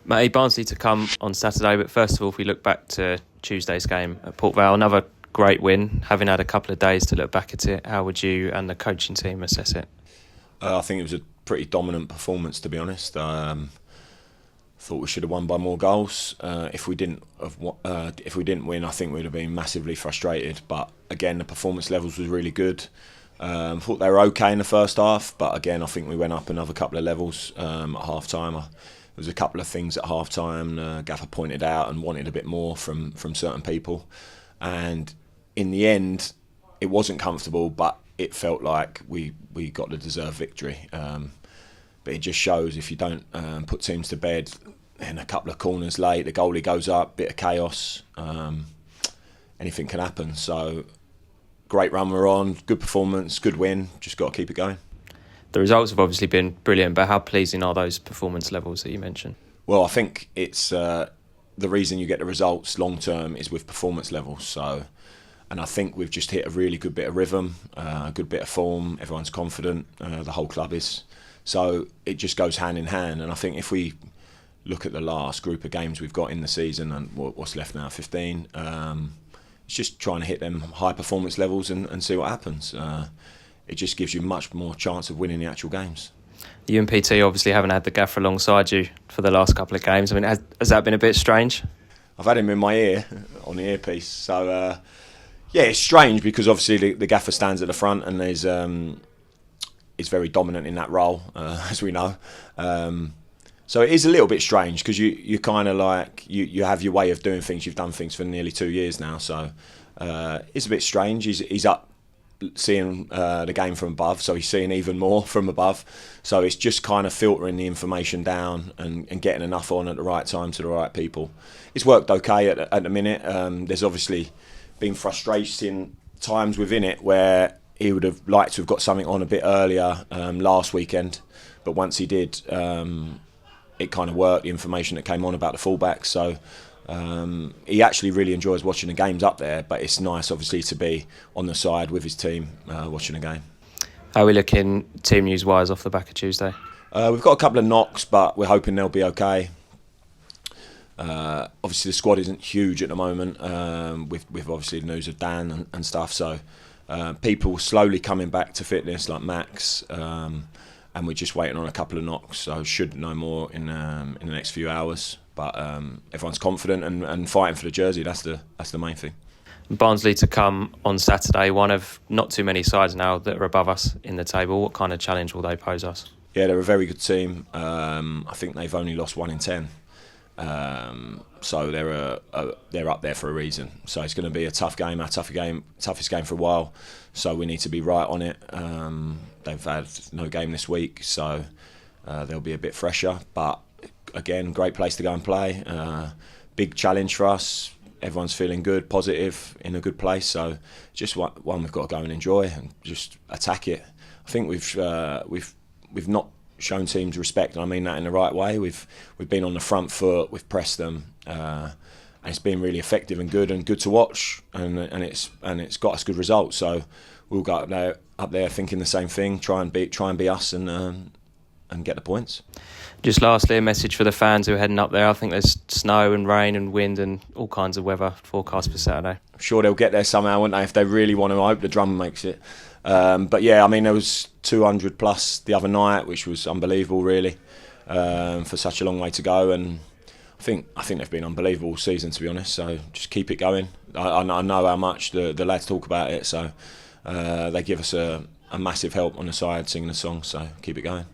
Matty, Barnsley to come on Saturday, but first of all, if we look back to Tuesday's game at Port Vale, another great win. Having had a couple of days to look back at it, how would you and the coaching team assess it? I think it was a pretty dominant performance, to be honest. Thought we should have won by more goals. If we didn't win, I think we'd have been massively frustrated. But again, the performance levels was really good. Thought they were okay in the first half, but again, I think we went up another couple of levels at half time. There was a couple of things at half time Gaff pointed out and wanted a bit more from certain people, and in the end, it wasn't comfortable, but it felt like we got the deserved victory. But it just shows if you don't put teams to bed, in a couple of corners late, the goalie goes up, bit of chaos, anything can happen. So great run we're on, good performance, good win, just got to keep it going. The results have obviously been brilliant, but how pleasing are those performance levels that you mentioned? Well, I think it's the reason you get the results long term is with performance levels. So, and I think we've just hit a really good bit of rhythm, a good bit of form. Everyone's confident, the whole club is. So it just goes hand in hand. And I think if we look at the last group of games we've got in the season and what's left now, 15, it's just trying to hit them high performance levels and see what happens. It just gives you much more chance of winning the actual games. You and PT obviously haven't had the gaffer alongside you for the last couple of games. I mean, has that been a bit strange? I've had him in my ear, on the earpiece. So, yeah, it's strange because obviously the gaffer stands at the front and is very dominant in that role, as we know. So it is a little bit strange because you kind of like, you have your way of doing things. You've done things for nearly 2 years now. So it's a bit strange. He's up seeing the game from above, so he's seeing even more from above. So it's just kind of filtering the information down and getting enough on at the right time to the right people. It's worked okay at the minute. There's obviously been frustrating times within it where he would have liked to have got something on a bit earlier last weekend, but once he did, it kind of worked, the information that came on about the fullbacks. So he actually really enjoys watching the games up there, but it's nice obviously to be on the side with his team watching the game. How are we looking team news wise off the back of Tuesday? We've got a couple of knocks, but we're hoping they'll be okay. Obviously the squad isn't huge at the moment, with obviously the news of Dan and stuff, so people slowly coming back to fitness like Max, and we're just waiting on a couple of knocks, so should know more in the next few hours. But everyone's confident and fighting for the jersey. That's the main thing. Barnsley to come on Saturday, one of not too many sides now that are above us in the table. What kind of challenge will they pose us? Yeah, they're a very good team. I think they've only lost 1 in 10. So they're up there for a reason. So it's going to be a tough game, toughest game for a while. So we need to be right on it. They've had no game this week, so they'll be a bit fresher. But again, great place to go and play. Big challenge for us. Everyone's feeling good, positive, in a good place. So just one we've got to go and enjoy and just attack it. I think we've not shown teams respect, and I mean that in the right way. We've been on the front foot, we've pressed them, and it's been really effective and good to watch, and it's got us good results. So we'll go up there thinking the same thing, try and be us and get the points. Just lastly, a message for the fans who are heading up there. I think there's snow and rain and wind and all kinds of weather forecast for Saturday. I'm sure they'll get there somehow, won't they, if they really want to. I hope the drum makes it. But yeah, I mean, there was 200 plus the other night, which was unbelievable, really, for such a long way to go. And I think they've been unbelievable all season, to be honest. So just keep it going. I know how much the lads talk about it, so they give us a massive help on the side singing the song. So keep it going.